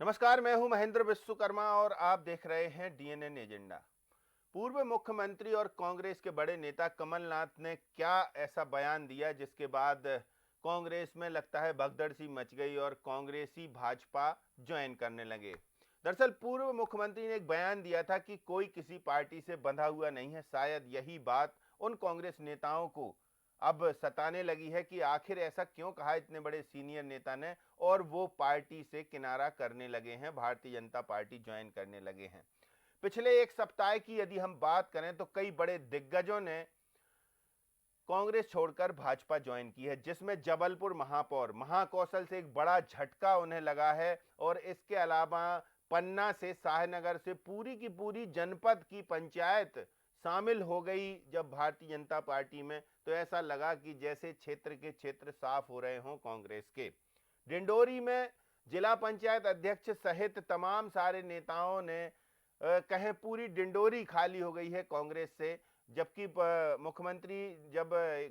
नमस्कार, मैं हूं महेंद्र विश्वकर्मा और आप देख रहे हैं डीएनएन एजेंडा। पूर्व मुख्यमंत्री और कांग्रेस के बड़े नेता कमलनाथ ने क्या ऐसा बयान दिया जिसके बाद कांग्रेस में लगता है भगदड़ सी मच गई और कांग्रेसी भाजपा ज्वाइन करने लगे। दरअसल पूर्व मुख्यमंत्री ने एक बयान दिया था कि कोई किसी पार्टी से बंधा हुआ नहीं है। शायद यही बात उन कांग्रेस नेताओं को अब सताने लगी है कि आखिर ऐसा क्यों कहा इतने बड़े सीनियर नेता ने, और वो पार्टी से किनारा करने लगे हैं, भारतीय जनता पार्टी ज्वाइन करने लगे हैं। पिछले एक सप्ताह की यदि हम बात करें तो कई बड़े दिग्गजों ने कांग्रेस छोड़कर भाजपा ज्वाइन की है, जिसमें जबलपुर महापौर महाकौशल से एक बड़ा झटका उन्हें लगा है। और इसके अलावा पन्ना से शाहनगर से पूरी की पूरी जनपद की पंचायत शामिल हो गई जब भारतीय जनता पार्टी में, तो ऐसा लगा कि जैसे क्षेत्र के क्षेत्र साफ हो रहे हों कांग्रेस के। डिंडोरी में जिला पंचायत अध्यक्ष सहित तमाम सारे नेताओं ने कहें पूरी डिंडोरी खाली हो गई है कांग्रेस से। जबकि मुख्यमंत्री जब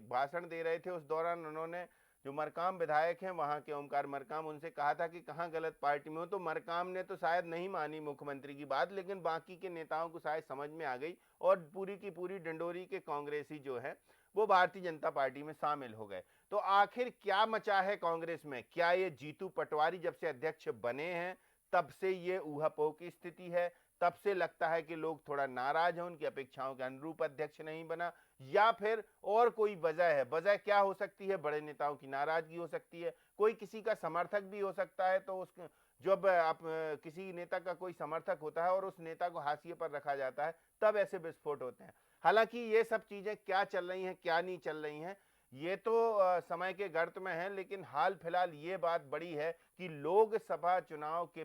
भाषण दे रहे थे उस दौरान उन्होंने जो मरकाम विधायक हैं वहां के ओमकार मरकाम, उनसे कहा था कि कहां गलत पार्टी में हो। तो मरकाम ने तो शायद नहीं मानी मुख्यमंत्री की बात, लेकिन बाकी के नेताओं को शायद समझ में आ गई और पूरी की पूरी डिंडोरी के कांग्रेसी जो है वो भारतीय जनता पार्टी में शामिल हो गए। तो आखिर क्या मचा है कांग्रेस में? क्या ये जीतू पटवारी जब से अध्यक्ष बने हैं तब से ये ऊहापोह की स्थिति है? तब से लगता है कि लोग थोड़ा नाराज हैं, उनकी अपेक्षाओं के अनुरूप अध्यक्छ नहीं बना, या फिर और कोई वजह है? वजह क्या हो सकती है? बड़े नेताओं की नाराजगी हो सकती है, कोई किसी का समर्थक भी हो सकता है। तो उस जब आप किसी नेता का कोई समर्थक होता है और उस नेता को हाशिए पर रखा जाता है तब ऐसे विस्फोट होते हैं। हालांकि ये सब चीजें क्या चल रही हैं क्या नहीं चल रही हैं ये तो समय के गर्त में है, लेकिन हाल फिलहाल ये बात बड़ी है कि लोकसभा चुनाव के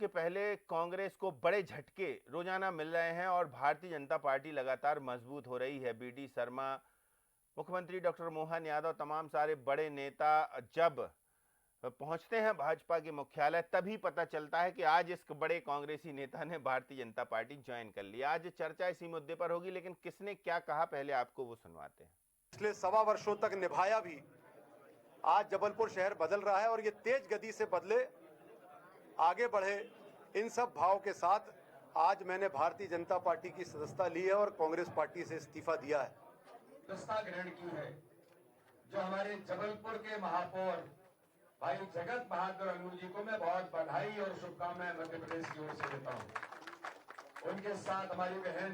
पहले कांग्रेस को बड़े झटके रोजाना मिल रहे हैं और भारतीय जनता पार्टी लगातार मजबूत हो रही है। बीडी शर्मा, मुख्यमंत्री डॉक्टर मोहन यादव, तमाम सारे बड़े नेता जब पहुंचते हैं भाजपा के मुख्यालय तभी पता चलता है कि आज इस बड़े कांग्रेसी नेता ने भारतीय जनता पार्टी ज्वाइन कर ली। आज चर्चा इसी मुद्दे पर होगी, लेकिन किसने क्या कहा पहले आपको वो सुनवाते हैं। पिछले सवा वर्षों तक निभाया भी, आज जबलपुर शहर बदल रहा है और ये तेज गति से बदले, आगे बढ़े, इन सब भाव के साथ आज मैंने भारतीय जनता पार्टी की सदस्यता ली है और कांग्रेस पार्टी से इस्तीफा दिया है। सदस्यता ग्रहण की है जो हमारे जबलपुर के महापौर भाई जगत बहादुर अनूर जी को मैं बहुत बधाई और शुभकामनाएं मध्य प्रदेश की ओर से देता हूं। उनके साथ हमारी बहन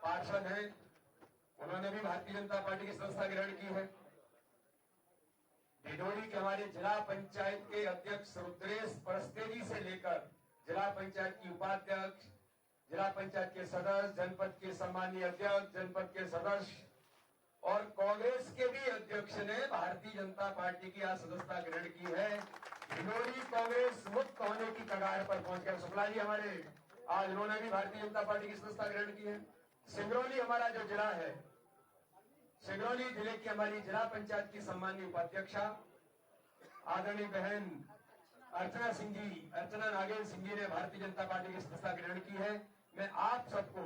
पार्षद हैं, उन्होंने भी भारतीय जनता पार्टी की सदस्यता ग्रहण की है। डिडोरी के हमारे जिला पंचायत के अध्यक्ष रुद्रेश परस्तेजी से लेकर जिला पंचायत की उपाध्यक्ष, जिला पंचायत के सदस्य, जनपद के सम्मानीय अध्यक्ष, जनपद के सदस्य और कांग्रेस के भी अध्यक्ष ने भारतीय जनता पार्टी की आज सदस्यता ग्रहण की है। डिडोरी कांग्रेस मुक्त होने की कगार पर पहुंचकर शुक्ला जी हमारे आज उन्होंने भी भारतीय जनता पार्टी की सदस्यता ग्रहण की है। सिंगरौली हमारा जो जिला है, सिंगरौली जिले की हमारी जिला पंचायत की सम्मानीय उपाध्यक्षा आदरणीय बहन अर्चना सिंह जी, अर्चना नागेंद्र सिंह जी ने भारतीय जनता पार्टी की सदस्यता ग्रहण की है। मैं आप सबको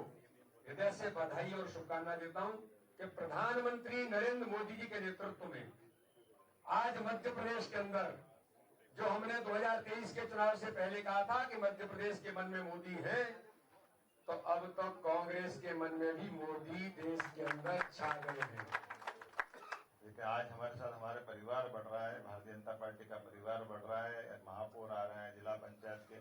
हृदय से बधाई और शुभकामनाएं देता हूं कि प्रधानमंत्री नरेंद्र मोदी जी के नेतृत्व में आज मध्य प्रदेश के अंदर जो हमने 2023 के चुनाव से पहले कहा था कि मध्य प्रदेश के मन में मोदी है, तो अब तो कांग्रेस के मन में भी मोदी देश के अंदर छा गए हैं। देखिए, आज हमारे साथ हमारे परिवार बढ़ रहा है, भारतीय जनता पार्टी का परिवार बढ़ रहा है, महापौर आ रहे हैं, जिला पंचायत के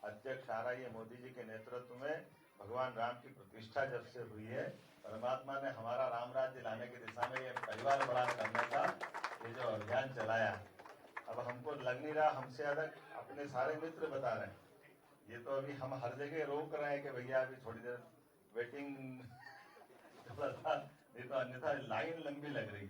अध्यक्ष आ रही है। मोदी जी के नेतृत्व में भगवान राम की प्रतिष्ठा जब से हुई है, परमात्मा ने हमारा राम राज्य लाने की दिशा में ये परिवार बड़ा करने का ये जो अभियान चलाया, अब हमको लग नहीं रहा, हमसे ज्यादा अपने सारे मित्र बता रहे हैं। ये तो अभी हम हर जगह रोक रहे हैं कि भैया अभी थोड़ी देर वेटिंग नहीं तो अन्यथा लाइन लंबी लग रही है।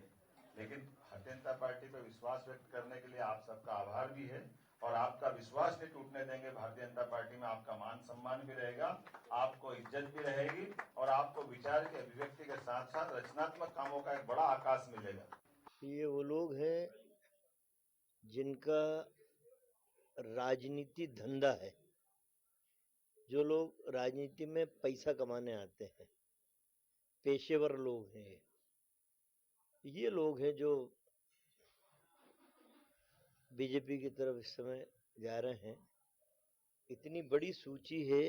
लेकिन भारतीय जनता पार्टी पर विश्वास व्यक्त करने के लिए आप सबका आभार भी है और आपका विश्वास नहीं टूटने देंगे। भारतीय जनता पार्टी में आपका मान सम्मान भी रहेगा, आपको इज्जत भी रहेगी और आपको विचार के अभिव्यक्ति के साथ साथ रचनात्मक कामों का एक बड़ा आकाश मिलेगा। ये वो लोग हैं जिनका राजनीति धंधा है, जो लोग राजनीति में पैसा कमाने आते हैं, पेशेवर लोग हैं। ये लोग हैं जो बीजेपी की तरफ इस समय जा रहे हैं। इतनी बड़ी सूची है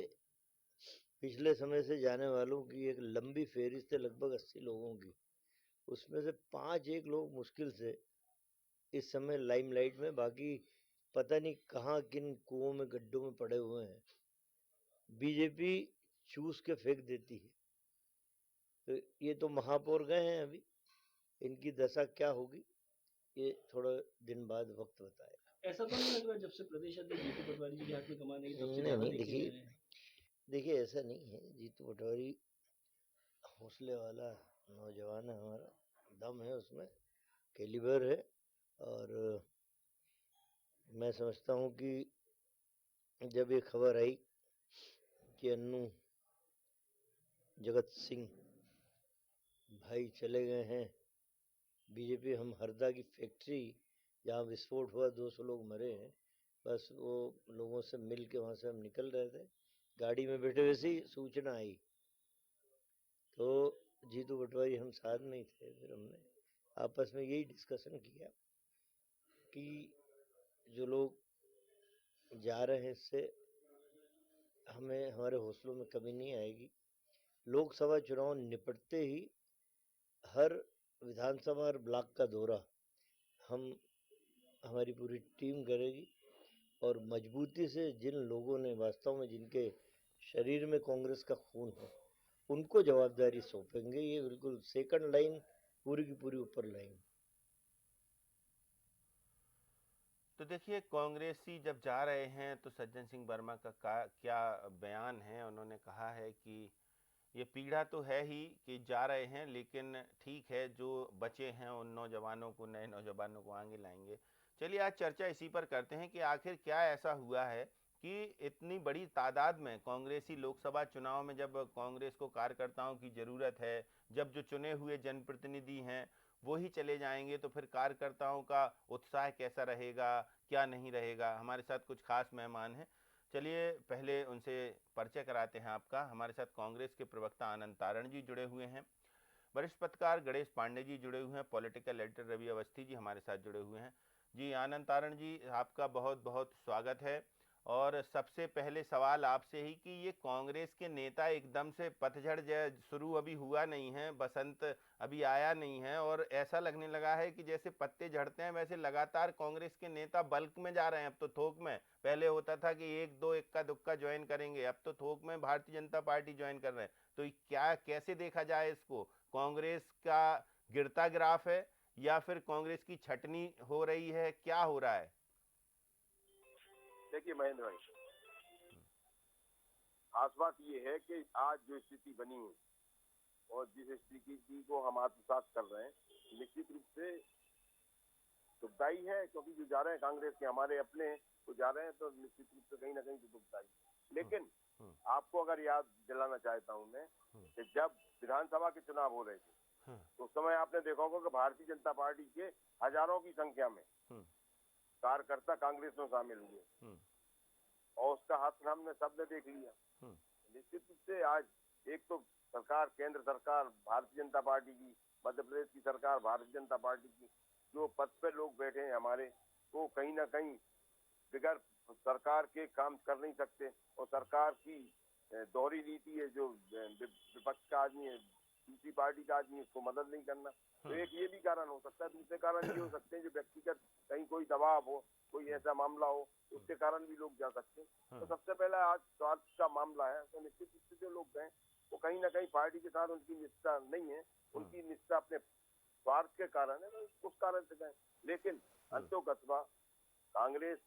पिछले समय से जाने वालों की, एक लंबी फेहरिस्त है लगभग 80 लोगों की। उसमें से 5 लोग मुश्किल से इस समय लाइमलाइट में, बाकी पता नहीं कहाँ किन कुओं में गड्ढों में पड़े हुए हैं। बीजेपी चूस के फेंक देती है। तो ये तो महापौर गए हैं, अभी इनकी दशा क्या होगी ये थोड़ा दिन बाद वक्त बताएगा। ऐसा तो नहीं लग रहा जब से प्रदेश अध्यक्ष जीतू पटवारी जी के हाथ में कमान है तब से नहीं ज्यादा नहीं, देखे जा रहे हैं। देखिए ऐसा नहीं है। जीतू पटवारी हौसले वाला नौजवान है, हमारा दम है उसमें, कैलिबर है। और मैं समझता हूँ कि जब ये खबर आई कि अन्नू जगत सिंह भाई चले गए हैं बीजेपी, हम हरदा की फैक्ट्री जहाँ विस्फोट हुआ 200 लोग मरे हैं, बस वो लोगों से मिल के वहाँ से हम निकल रहे थे, गाड़ी में बैठे वैसे ही सूचना आई। तो जीतू पटवारी हम साथ में ही थे। फिर हमने आपस में यही डिस्कशन किया कि जो लोग जा रहे हैं इससे हमें, हमारे हौसलों में कमी नहीं आएगी। लोकसभा चुनाव निपटते ही हर विधानसभा और ब्लॉक का दौरा हमारी पूरी टीम करेगी और मजबूती से जिन लोगों ने वास्तव में, जिनके शरीर में कांग्रेस का खून है, उनको जवाबदारी सौंपेंगे। ये बिल्कुल सेकंड लाइन पूरी की पूरी ऊपर लाइन। तो देखिए, कांग्रेसी जब जा रहे हैं तो सज्जन सिंह वर्मा का क्या बयान है। उन्होंने कहा है कि ये पीड़ा तो है ही कि जा रहे हैं, लेकिन ठीक है, जो बचे हैं उन नौजवानों को, नए नौजवानों को आगे लाएंगे। चलिए आज चर्चा इसी पर करते हैं कि आखिर क्या ऐसा हुआ है कि इतनी बड़ी तादाद में कांग्रेसी लोकसभा चुनाव में, जब कांग्रेस को कार्यकर्ताओं की ज़रूरत है, जब जो चुने हुए जनप्रतिनिधि हैं वो ही चले जाएंगे, तो फिर कार्यकर्ताओं का उत्साह कैसा रहेगा, क्या नहीं रहेगा। हमारे साथ कुछ खास मेहमान हैं, चलिए पहले उनसे परिचय कराते हैं आपका। हमारे साथ कांग्रेस के प्रवक्ता आनंद तारण जी जुड़े हुए हैं, वरिष्ठ पत्रकार गणेश पांडे जी जुड़े हुए हैं, पॉलिटिकल एडिटर रवि अवस्थी जी हमारे साथ जुड़े हुए हैं। जी आनंद तारण जी, आपका बहुत बहुत स्वागत है। और सबसे पहले सवाल आपसे ही कि ये कांग्रेस के नेता एकदम से पतझड़ शुरू अभी हुआ नहीं है, बसंत अभी आया नहीं है, और ऐसा लगने लगा है कि जैसे पत्ते झड़ते हैं वैसे लगातार कांग्रेस के नेता बल्क में जा रहे हैं। अब तो थोक में, पहले होता था कि एक दो इक्का दुक्का ज्वाइन करेंगे, अब तो थोक में भारतीय जनता पार्टी ज्वाइन कर रहे हैं। तो क्या, कैसे देखा जाए इसको? कांग्रेस का गिरता ग्राफ है या फिर कांग्रेस की छटनी हो रही है, क्या हो रहा है? देखिए महेंद्र भाई, खास बात ये है कि आज जो स्थिति बनी है और जिस स्थिति को हम आत्मसात कर रहे हैं, निश्चित रूप से दुखदाई है, क्योंकि जो जा रहे हैं कांग्रेस के हमारे अपने तो जा रहे हैं, तो निश्चित रूप से कहीं ना कहीं तो दुखदाई। लेकिन आपको अगर याद दिलाना चाहता हूं मैं कि जब विधानसभा के चुनाव हो रहे थे तो उस समय आपने देखा होगा कि भारतीय जनता पार्टी के हजारों की संख्या में कार्यकर्ता कांग्रेस में शामिल हुए और उसका हाथ हमने सबने देख लिया। निश्चित रूप से आज एक तो सरकार, केंद्र सरकार भारतीय जनता पार्टी की, मध्य प्रदेश की सरकार भारतीय जनता पार्टी की, जो पद पे लोग बैठे हैं हमारे, वो कहीं ना कहीं बिगैर सरकार के काम कर नहीं सकते। और सरकार की दोहरी नीति है, जो विपक्ष का आदमी है, दूसरी पार्टी का आदमी, उसको मदद नहीं करना। तो एक ये भी कारण हो सकता है। दूसरे कारण ये हो सकते हैं जो व्यक्तिगत कहीं कोई दबाव हो, कोई ऐसा मामला हो, उसके कारण भी लोग जा सकते हैं। तो सबसे पहला आज स्वार्थ का मामला है, तो निश्चित रूप से जो लोग गए वो कहीं ना कहीं पार्टी के साथ उनकी निष्ठा नहीं है, उनकी निष्ठा अपने स्वार्थ के कारण है, तो उस कारण से गए। लेकिन अंतोगत्वा कांग्रेस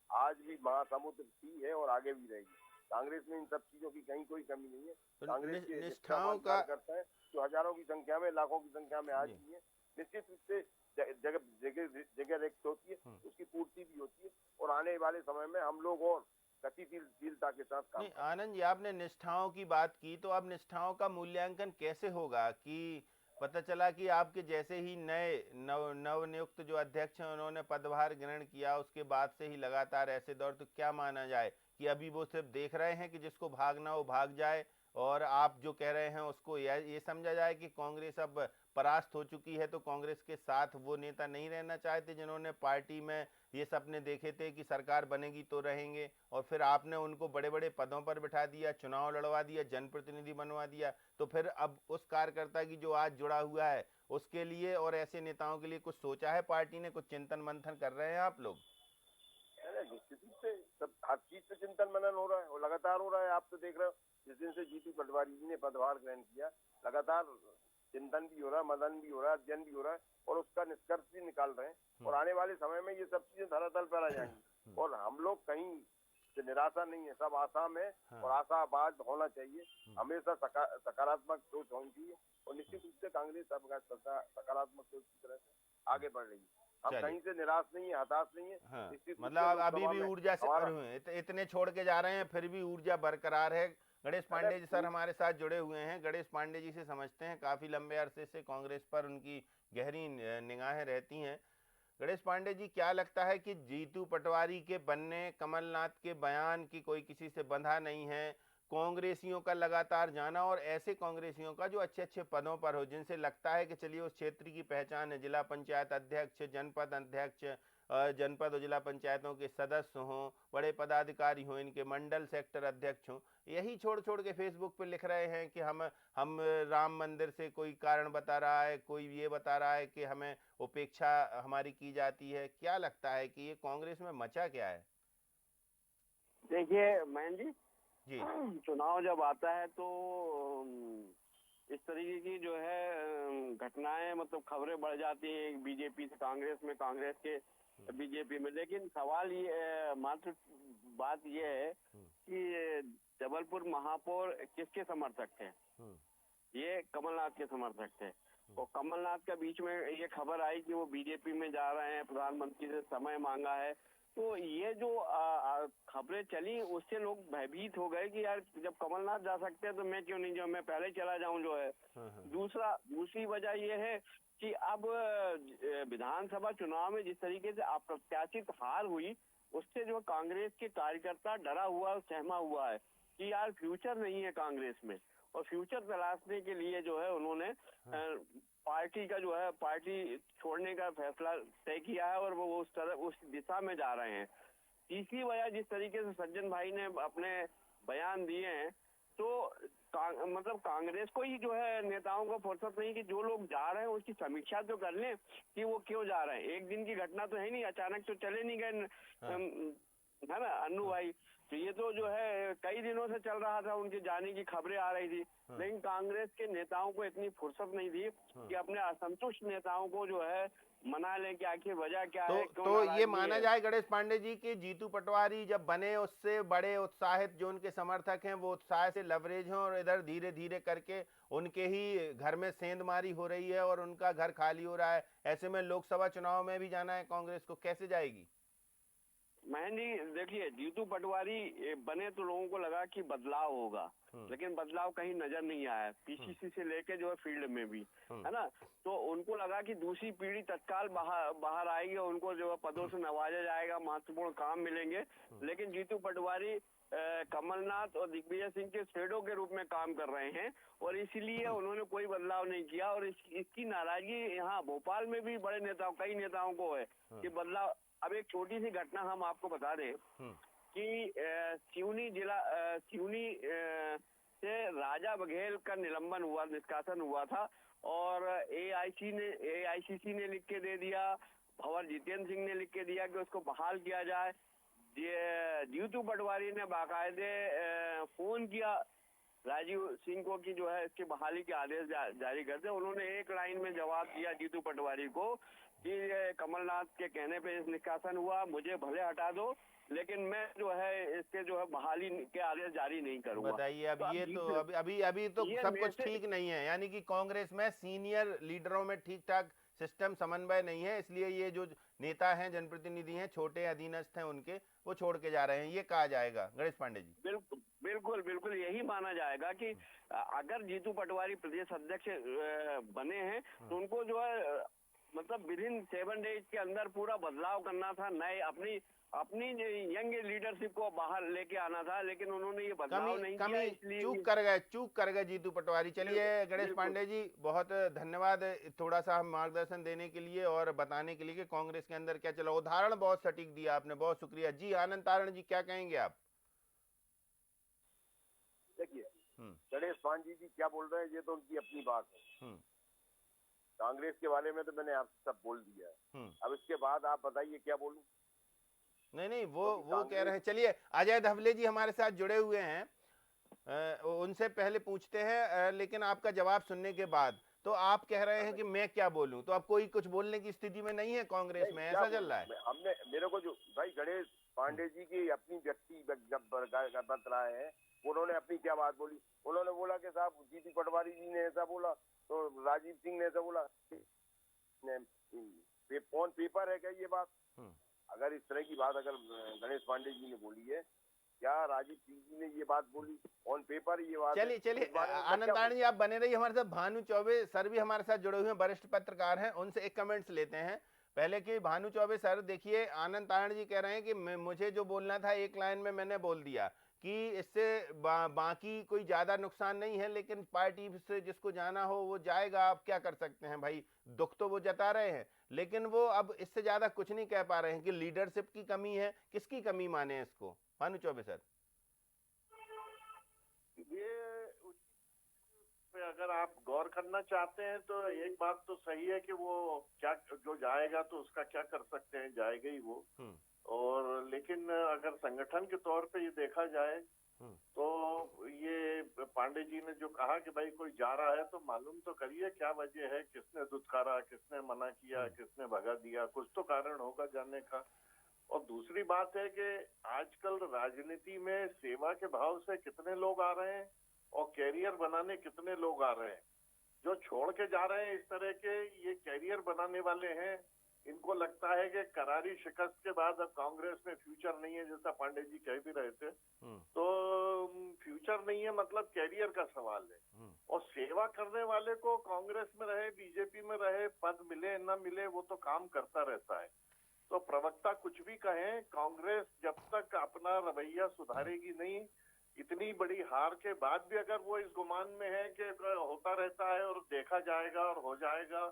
आज भी महासमुद्र थी है और आगे भी रहेगी। कांग्रेस में इन सब चीजों की कहीं कोई कमी नहीं है। कांग्रेस के निष्ठाओं का करता है जो हजारों की संख्या में, लाखों की संख्या में आज भी है। निश्चित रूप से जगह रिक्त होती है, उसकी पूर्ति भी होती है और आने वाले समय में हम लोग और गतिशीलता के साथ काम। आनंद जी, आपने निष्ठाओं की बात की, तो अब निष्ठाओं का मूल्यांकन कैसे होगा? कि पता चला कि आपके जैसे ही नए नवनियुक्त जो अध्यक्ष हैं उन्होंने पदभार ग्रहण किया, उसके बाद से ही लगातार ऐसे दौर, तो क्या माना जाए कि अभी वो सिर्फ देख रहे हैं कि जिसको भागना हो भाग जाए और आप जो कह रहे हैं उसको ये समझा जाए कि कांग्रेस अब परास्त हो चुकी है, तो कांग्रेस के साथ वो नेता नहीं रहना चाहते जिन्होंने पार्टी में ये सपने देखे थे कि सरकार बनेगी तो रहेंगे, और फिर आपने उनको बड़े बड़े पदों पर बिठा दिया, चुनाव लड़वा दिया, जनप्रतिनिधि बनवा दिया, तो फिर अब उस कार्यकर्ता की जो आज जुड़ा हुआ है उसके लिए और ऐसे नेताओं के लिए कुछ सोचा है पार्टी ने? कुछ चिंतन मंथन कर रहे हैं आप लोग? निश्चित रूप से सब हर चीज से चिंतन मनन हो रहा है और लगातार हो रहा है। आप तो देख रहे हो जिस दिन से जीतू पटवारी जी ने पदभार ग्रहण किया, लगातार चिंतन भी हो रहा है, मनन भी हो रहा है, अध्ययन भी हो रहा है और उसका निष्कर्ष भी निकाल रहे हैं। और आने वाले समय में ये सब चीजें धरातल पर आ जाएंगी और हम लोग कहीं से निराशा नहीं है, सब आशा में और आशावाद होना चाहिए। हमेशा सकारात्मक सोच होनी चाहिए और निश्चित रूप से कांग्रेस सकारात्मक सोच की तरह से आगे बढ़ रही है। हम कहीं से निराश नहीं है, हताश नहीं है। मतलब अभी भी ऊर्जा से भरे हुए हैं, इतने छोड़ के जा रहे हैं फिर भी ऊर्जा बरकरार है। गणेश पांडे जी सर हमारे साथ जुड़े हुए हैं। गणेश पांडे जी से समझते हैं, काफी लंबे अरसे से कांग्रेस पर उनकी गहरी निगाहें रहती हैं। गणेश पांडे जी, क्या लगता है कि जीतू पटवारी के बनने, कमलनाथ के बयान की कोई किसी से बंधा नहीं है, कांग्रेसियों का लगातार जाना और ऐसे कांग्रेसियों का जो अच्छे अच्छे पदों पर हो, जिनसे लगता है कि चलिए उस क्षेत्र की पहचान है, जिला पंचायत अध्यक्ष, जनपद अध्यक्ष, जनपद और जिला पंचायतों के सदस्य हों, बड़े पदाधिकारी हों, इनके मंडल सेक्टर अध्यक्ष हों, यही छोड़ छोड़ के फेसबुक पे लिख रहे हैं कि हम राम मंदिर से कोई कारण बता रहा है, कोई ये बता रहा है कि हमें उपेक्षा हमारी की जाती है। क्या लगता है कि ये कांग्रेस में मचा क्या है? देखिए मैन जी, चुनाव जब आता है तो इस तरीके की जो है घटनाएं, मतलब खबरें बढ़ जाती हैं बीजेपी से कांग्रेस में, कांग्रेस के बीजेपी में। लेकिन सवाल ये मात्र बात ये है कि जबलपुर महापौर किसके समर्थक थे? ये कमलनाथ के समर्थक थे। और कमलनाथ का बीच में ये खबर आई कि वो बीजेपी में जा रहे हैं, प्रधानमंत्री से समय मांगा है, तो ये जो खबरें चली उससे लोग भयभीत हो गए कि यार जब कमलनाथ जा सकते हैं तो मैं क्यों नहीं जाऊं, मैं पहले चला जाऊं जो है। दूसरी वजह ये है कि अब विधानसभा चुनाव में जिस तरीके से अप्रत्याशित हार हुई, उससे जो कांग्रेस के कार्यकर्ता डरा हुआ, सहमा हुआ है कि यार फ्यूचर नहीं है कांग्रेस में, और फ्यूचर तलाशने के लिए जो है उन्होंने पार्टी का जो है पार्टी छोड़ने का फैसला तय किया है और वो उस दिशा में जा रहे हैं। तीसरी वजह, जिस तरीके से सज्जन भाई ने अपने बयान दिए हैं, तो मतलब कांग्रेस को ही जो है नेताओं को फुर्सत नहीं कि जो लोग जा रहे हैं उसकी समीक्षा तो कर लें कि वो क्यों जा रहे हैं। एक दिन की घटना तो है नहीं, अचानक तो चले नहीं गए, है ना अन्नू भाई। तो ये तो जो है कई दिनों से चल रहा था, उनके जाने की खबरें आ रही थी, लेकिन कांग्रेस के नेताओं को इतनी फुर्सत नहीं थी कि अपने असंतुष्ट नेताओं को जो है मना लें कि आखिर वजह क्या है। तो ये माना जाए गणेश पांडे जी कि जीतू पटवारी जब बने उससे बड़े उत्साहित जो उनके समर्थक हैं वो उत्साह से लवरेज हैं और इधर धीरे धीरे करके उनके ही घर में सेंधमारी हो रही है और उनका घर खाली हो रहा है। ऐसे में लोकसभा चुनाव में भी जाना है कांग्रेस को, कैसे जाएगी? महन जी देखिए, जीतू पटवारी बने तो लोगों को लगा कि बदलाव होगा, लेकिन बदलाव कहीं नजर नहीं आया, पीसीसी से लेके जो है फील्ड में भी, है ना। तो उनको लगा कि दूसरी पीढ़ी तत्काल बाहर आएगी, उनको जो है पदों से नवाजा जाएगा, महत्वपूर्ण काम मिलेंगे। लेकिन जीतू पटवारी कमलनाथ और दिग्विजय सिंह के शेडो के रूप में काम कर रहे हैं और इसीलिए उन्होंने कोई बदलाव नहीं किया। और इसकी नाराजगी यहाँ भोपाल में भी बड़े नेताओं, कई नेताओं को है कि बदलाव। अब एक छोटी सी घटना हम आपको बता दें कि सिवनी से राजा बघेल का निलंबन हुआ, निष्कासन हुआ था और एआईसीसी ने लिख के दे दिया, भंवर जितेंद्र सिंह ने लिख के दिया कि उसको बहाल किया जाए। जीतू पटवारी ने बाकायदे फोन किया राजीव सिंह को कि जो है इसकी बहाली के आदेश जारी कर दे। उन्होंने एक लाइन में जवाब दिया जीतू पटवारी को कि कमलनाथ के कहने पे इस निष्कासन हुआ, मुझे भले हटा दो लेकिन मैं जो है इसके जो है बहाली के आदेश जारी नहीं करूंगा। बताइए अब ये तो अभी तो सब कुछ ठीक नहीं है, यानी कि कांग्रेस में सीनियर लीडरों में ठीक ठाक सिस्टम समन्वय नहीं है, इसलिए ये जो नेता हैं, जनप्रतिनिधि हैं, छोटे अधीनस्थ हैं उनके, वो छोड़ के जा रहे हैं, ये कहा जाएगा गणेश पांडे जी? बिल्कुल यही माना जाएगा कि अगर जीतू पटवारी प्रदेश अध्यक्ष बने हैं तो उनको जो है मतलब विद इन 7 डेज के अंदर पूरा बदलाव करना था, नए अपनी यंग लीडरशिप को बाहर लेके आना था, लेकिन उन्होंने ये बदलाव नहीं किया, इसलिए चूक कर गए जीतू पटवारी। चलिए गणेश पांडे जी, बहुत धन्यवाद थोड़ा सा मार्गदर्शन देने के लिए और बताने के लिए कि कांग्रेस के अंदर क्या चला। उदाहरण बहुत सटीक दिया आपने, बहुत शुक्रिया जी। आनंद तारण जी, क्या कहेंगे आप? देखिए, गणेश पांडे जी क्या बोल रहे हैं ये तो उनकी अपनी बात है। कांग्रेस के बारे में तो मैंने आपसे सब बोल दिया है। अब इसके बाद आप बताइए क्या बोलूं। नहीं, वो कह रहे हैं। चलिए, अजय धवले जी हमारे साथ जुड़े हुए हैं, उनसे पहले पूछते हैं, लेकिन आपका जवाब सुनने के बाद। तो आप कह रहे हैं कि मैं क्या बोलूं, तो अब कोई कुछ बोलने की स्थिति में नहीं है कांग्रेस में, ऐसा चल रहा है? मेरे को जो भाई गणेश पांडे जी की अपनी व्यक्ति बतलाए हैं, उन्होंने अपनी क्या बात बोली। उन्होंने बोला कि साहब जीतू पटवारी जी ने ऐसा बोला, तो राजीव सिंह ने ऐसा बोला। ऑन पेपर है क्या ये बात? अगर इस तरह की बात अगर गणेश पांडे जी ने बोली है, क्या राजीव सिंह जी ने ये बात बोली ऑन पेपर ये बात? चलिए आनंद तारण जी, आप बने रहिए हमारे साथ। भानु चौबे सर भी हमारे साथ जुड़े हुए हैं, वरिष्ठ पत्रकार हैं, उनसे एक कमेंट्स लेते हैं पहले कि भानु चौबे सर, देखिए आनंद तारण जी कह रहे हैं कि मुझे जो बोलना था एक लाइन में मैंने बोल दिया कि इससे बाकी कोई ज्यादा नुकसान नहीं है, लेकिन पार्टी से जिसको जाना हो वो जाएगा। आप क्या कर सकते हैं भाई, दुख तो वो जता रहे हैं, लेकिन वो अब इससे ज्यादा कुछ नहीं कह पा रहे हैं कि लीडरशिप की कमी है। किसकी कमी माने इसको, भानु चौबे सर? ये पे अगर आप गौर करना चाहते हैं तो एक बात तो सही है कि वो क्या जो जाएगा तो उसका क्या कर सकते हैं, जाएगा ही वो। और लेकिन अगर संगठन के तौर पे ये देखा जाए तो ये पांडे जी ने जो कहा कि भाई कोई जा रहा है तो मालूम तो करिए क्या वजह है, किसने दुत्कारा, किसने मना किया, किसने भगा दिया, कुछ तो कारण होगा जाने का। और दूसरी बात है कि आजकल राजनीति में सेवा के भाव से कितने लोग आ रहे हैं और कैरियर बनाने कितने लोग आ रहे हैं। जो छोड़ के जा रहे हैं इस तरह के, ये कैरियर बनाने वाले हैं। इनको लगता है कि करारी शिकस्त के बाद अब कांग्रेस में फ्यूचर नहीं है, जैसा पांडे जी कह भी रहे थे। तो फ्यूचर नहीं है मतलब कैरियर का सवाल है। और सेवा करने वाले को कांग्रेस में रहे, बीजेपी में रहे, पद मिले न मिले, वो तो काम करता रहता है। तो प्रवक्ता कुछ भी कहें, कांग्रेस जब तक अपना रवैया सुधारेगी नहीं, इतनी बड़ी हार के बाद भी अगर वो इस गुमान में है कि होता रहता है और देखा जाएगा और हो जाएगा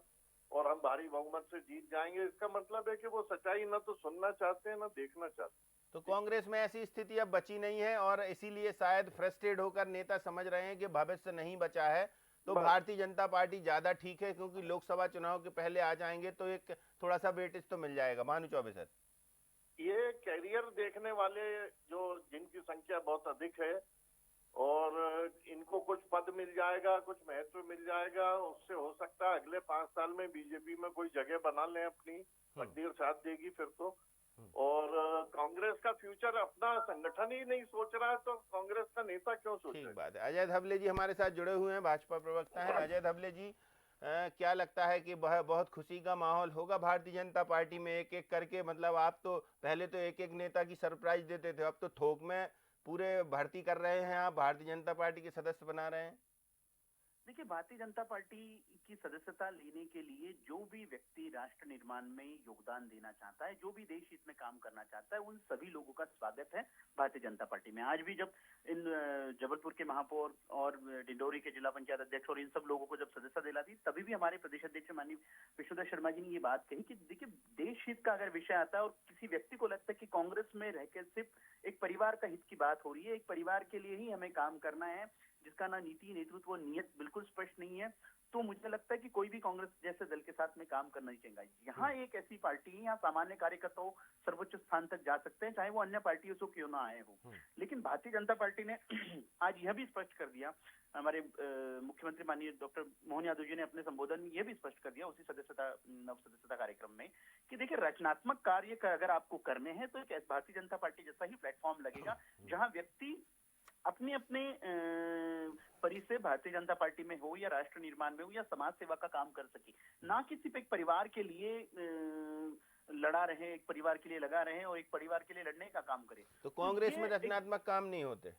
और हम भारी बहुमत से जीत जाएंगे, इसका मतलब है कि वो सच्चाई न तो सुनना चाहते हैं न देखना चाहते हैं। तो कांग्रेस में ऐसी स्थिति अब बची नहीं है और इसीलिए शायद फ्रस्ट्रेट होकर नेता समझ रहे हैं कि भविष्य नहीं बचा है, तो भारतीय जनता पार्टी ज्यादा ठीक है, क्योंकि लोकसभा चुनाव के पहले आ जाएंगे तो एक थोड़ा सा वेटेज तो मिल जाएगा। भानु चौबे सर, ये कैरियर देखने वाले जो जिनकी संख्या बहुत अधिक है और इनको कुछ पद मिल जाएगा, कुछ महत्व मिल जाएगा, उससे हो सकता है अगले 5 साल में बीजेपी में कोई जगह बना लें अपनी, तकदीर साथ देगी फिर तो। और कांग्रेस का फ्यूचर अपना संगठन ही नहीं सोच रहा है तो कांग्रेस का नेता क्यों सोचे? ठीक बात है। अजय धवले जी हमारे साथ जुड़े हुए हैं, भाजपा प्रवक्ता हैं। अजय धवले जी, क्या लगता है कि बहुत खुशी का माहौल होगा भारतीय जनता पार्टी में एक एक करके? मतलब आप तो पहले तो एक एक नेता की सरप्राइज देते थे, अब तो थोक में पूरे भर्ती कर रहे हैं, आप भारतीय जनता पार्टी के सदस्य बना रहे हैं। देखिए, भारतीय जनता पार्टी की सदस्यता लेने के लिए जो भी व्यक्ति राष्ट्र निर्माण में योगदान देना चाहता है, जो भी देश हित में काम करना चाहता है, उन सभी लोगों का स्वागत है भारतीय जनता पार्टी में। आज भी जब इन जबलपुर के महापौर और डिंडोरी के जिला पंचायत अध्यक्ष और इन सब लोगों को जब सदस्यता दिला दी, तभी भी हमारे प्रदेश अध्यक्ष माननीय विष्णुदत्त शर्मा जी ने ये बात कही कि देखिए, देश हित का अगर विषय आता है और किसी व्यक्ति को लगता है कि कांग्रेस में रहकर सिर्फ एक परिवार का हित की बात हो रही है, एक परिवार के लिए ही हमें काम करना है, जिसका ना नीति नेतृत्व नियत बिल्कुल स्पष्ट नहीं है, तो मुझे लगता है कि कोई भी कांग्रेस जैसे दल के साथ में काम करना नहीं चाहिए। यहाँ एक ऐसी पार्टी है, यहाँ सामान्य कार्यकर्ताओं सर्वोच्च स्थान तक जा सकते हैं, चाहे वो अन्य पार्टियों से क्यों ना आए हो। लेकिन भारतीय जनता पार्टी ने आज यह भी स्पष्ट कर दिया, हमारे मुख्यमंत्री माननीय डॉक्टर मोहन यादव जी ने अपने संबोधन में यह भी स्पष्ट कर दिया उसी नव सदस्यता कार्यक्रम में कि देखिए, रचनात्मक कार्य अगर आपको करने हैं तो एक भारतीय जनता पार्टी जैसा ही प्लेटफॉर्म लगेगा, जहां व्यक्ति अपने अपने परि से भारतीय जनता पार्टी में हो या राष्ट्र निर्माण में हो या समाज सेवा का काम कर सके, ना कि सिर्फ एक परिवार के लिए लड़ा रहे, एक परिवार के लिए लगा रहे और एक परिवार के लिए लड़ने का काम करे। तो कांग्रेस में रचनात्मक काम नहीं होते?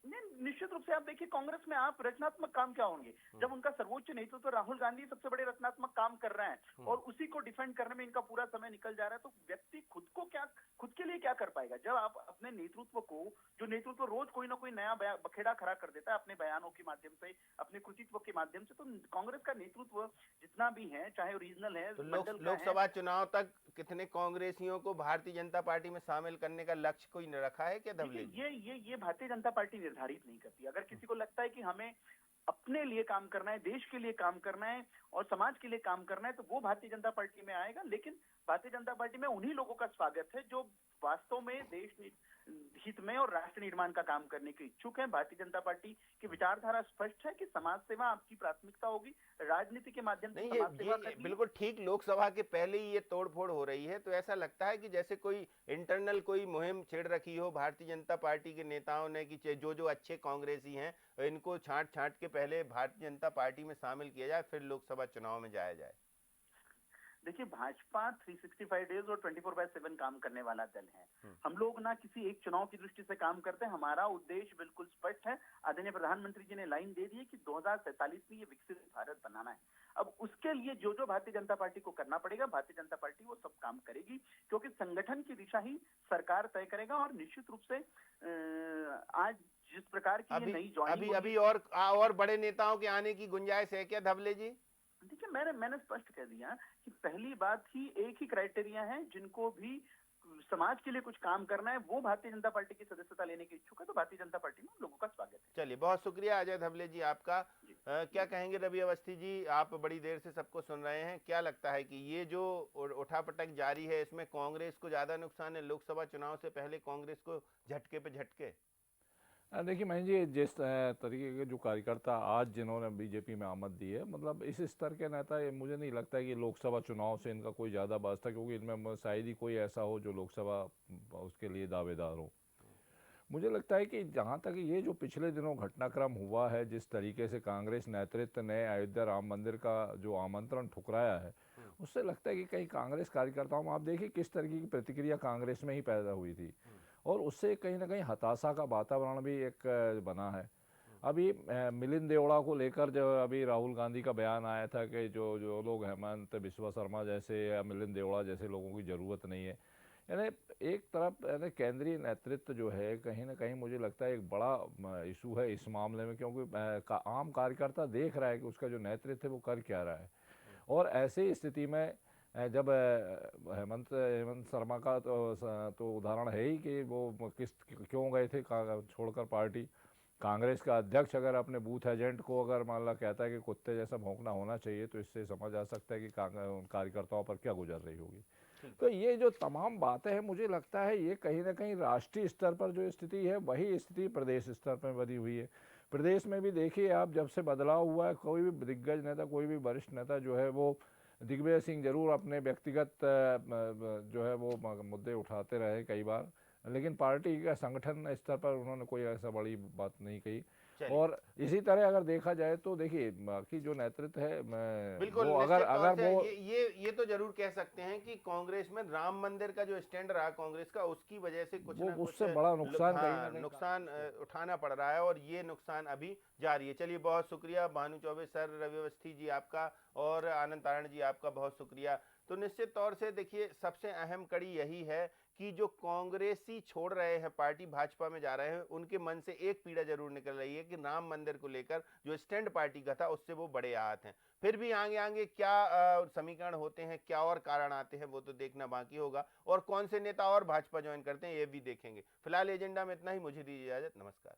निश्चित रूप से आप देखिए, कांग्रेस में आप रचनात्मक काम क्या होंगे जब उनका सर्वोच्च नेतृत्व राहुल गांधी सबसे बड़े रचनात्मक काम कर रहे हैं और उसी को डिफेंड करने में इनका पूरा समय निकल जा रहा है, तो व्यक्ति खुद के लिए क्या कर पाएगा? जब आप अपने नेतृत्व को, जो नेतृत्व रोज कोई ना कोई नया बखेड़ा खड़ा कर देता है अपने बयानों के माध्यम से, अपने कृतित्व के माध्यम से, तो कांग्रेस का नेतृत्व जितना भी है, चाहे रीजनल है, तो मंडल का है, लोकसभा चुनाव तक कितने कांग्रेसियों को भारतीय जनता पार्टी में शामिल करने का लक्ष्य कोई न रखा है क्या धवले जी? ये भारतीय जनता पार्टी निर्धारित नहीं करती। अगर किसी को लगता है कि हमें अपने लिए काम करना है, देश के लिए काम करना है और समाज के लिए काम करना है, तो वो भारतीय जनता पार्टी में आएगा। लेकिन भारतीय जनता पार्टी में उन्हीं लोगों का स्वागत है जो वास्तव में देश हित में और राष्ट्र निर्माण का काम करने के इच्छुक है। भारतीय जनता पार्टी की विचारधारा स्पष्ट है कि समाज सेवा आपकी प्राथमिकता होगी, राजनीति के माध्यम से नहीं, समाज सेवा ये करनी। बिल्कुल ठीक। लोकसभा के पहले ही ये तोड़फोड़ हो रही है, तो ऐसा लगता है कि जैसे कोई इंटरनल कोई मुहिम छेड़ रखी हो भारतीय जनता पार्टी के नेताओं ने कि जो अच्छे कांग्रेसी हैं इनको छांट के पहले भारतीय जनता पार्टी में शामिल किया जाए, फिर लोकसभा चुनाव में जाया जाए। देखिए, भाजपा 365 डेज और 24/7 काम करने वाला दल है। हम लोग ना किसी एक चुनाव की दृष्टि से काम करते हैं। हमारा उद्देश्य बिल्कुल स्पष्ट है। आदरणीय प्रधानमंत्री जी ने लाइन दे दी है कि 2047 में ये विकसित भारत बनाना है। अब उसके लिए जो भारतीय जनता पार्टी को करना पड़ेगा, भारतीय जनता पार्टी वो सब काम करेगी, क्योंकि संगठन की दिशा ही सरकार तय करेगा। और निश्चित रूप से आज जिस प्रकार की नई ज्वाइनिंग अभी और बड़े नेताओं के आने की गुंजाइश है क्या धवले जी? देखिए, मैंने स्पष्ट कह दिया कि पहली बात ही एक ही क्राइटेरिया है, जिनको भी समाज के लिए कुछ काम करना है वो भारतीय जनता पार्टी की सदस्यता लेने के इच्छुक है, तो भारतीय जनता पार्टी में लोगों का स्वागत है। चलिए, बहुत शुक्रिया अजय धवले जी आपका। क्या कहेंगे रवि अवस्थी जी, आप बड़ी देर से सबको सुन रहे हैं, क्या लगता है कि ये जो उठापटक जारी है इसमें कांग्रेस को ज्यादा नुकसान है, लोकसभा चुनाव से पहले कांग्रेस को झटके पे झटके? देखिए महेश जी, जिस तरीके के जो कार्यकर्ता आज जिन्होंने बीजेपी में आमद दी है, मतलब इस स्तर के नेता, मुझे नहीं लगता है कि लोकसभा चुनाव से इनका कोई ज़्यादा बात था, क्योंकि इनमें शायद ही कोई ऐसा हो जो लोकसभा उसके लिए दावेदार हो। मुझे लगता है कि जहाँ तक ये जो पिछले दिनों घटनाक्रम हुआ है, जिस तरीके से कांग्रेस नेतृत्व ने अयोध्या राम मंदिर का जो आमंत्रण ठुकराया है, उससे लगता है कि कहीं कांग्रेस कार्यकर्ताओं में आप देखिए किस तरीके की प्रतिक्रिया कांग्रेस में ही पैदा हुई थी, और उससे कहीं ना कहीं हताशा का वातावरण भी एक बना है। अभी मिलिंद देवड़ा को लेकर जब अभी राहुल गांधी का बयान आया था कि जो लोग हेमंत बिस्वा शर्मा जैसे या मिलिंद देवड़ा जैसे लोगों की ज़रूरत नहीं है, यानी एक तरफ यानी केंद्रीय नेतृत्व जो है कहीं ना कहीं मुझे लगता है एक बड़ा इशू है इस मामले में, क्योंकि आम कार्यकर्ता देख रहा है कि उसका जो नेतृत्व है वो कर क्या रहा है। और ऐसी स्थिति में जब हेमंत शर्मा का तो उदाहरण है ही कि वो क्यों गए थे छोड़कर पार्टी। कांग्रेस का अध्यक्ष अगर अपने बूथ एजेंट को अगर मान ला कहता है कि कुत्ते जैसा भौंकना होना चाहिए, तो इससे समझ आ सकता है कि कार्यकर्ताओं पर क्या गुजर रही होगी। तो ये जो तमाम बातें हैं, मुझे लगता है ये कहीं ना कहीं राष्ट्रीय स्तर पर जो स्थिति है वही स्थिति प्रदेश स्तर पर बनी हुई है। प्रदेश में भी देखिए आप, जब से बदलाव हुआ है, कोई भी दिग्गज नेता, कोई भी वरिष्ठ नेता जो है वो, दिग्विजय सिंह जरूर अपने व्यक्तिगत जो है वो मुद्दे उठाते रहे कई बार, लेकिन पार्टी का संगठन स्तर पर उन्होंने कोई ऐसा बड़ी बात नहीं कही। और इसी तरह अगर देखा जाए तो देखिए बाकी जो नेतृत्व है, बिल्कुल वो अगर वो ये तो जरूर कह सकते हैं कि कांग्रेस में राम मंदिर का जो स्टैंड रहा कांग्रेस का, उसकी वजह से कुछ ना उससे कुछ बड़ा नुकसान नुकसान उठाना पड़ रहा है, और ये नुकसान अभी जारी है। चलिए, बहुत शुक्रिया भानु चौबे सर, रवि अवस्थी जी आपका, और आनंद तारण जी आपका बहुत शुक्रिया। तो निश्चित तौर से देखिए, सबसे अहम कड़ी यही है कि जो कांग्रेसी छोड़ रहे हैं पार्टी, भाजपा में जा रहे हैं, उनके मन से एक पीड़ा जरूर निकल रही है कि राम मंदिर को लेकर जो स्टैंड पार्टी का था उससे वो बड़े आहत हैं। फिर भी आगे क्या समीकरण होते हैं, क्या और कारण आते हैं, वो तो देखना बाकी होगा, और कौन से नेता और भाजपा ज्वाइन करते हैं ये भी देखेंगे। फिलहाल एजेंडा में इतना ही, मुझे दीजिए इजाजत, नमस्कार।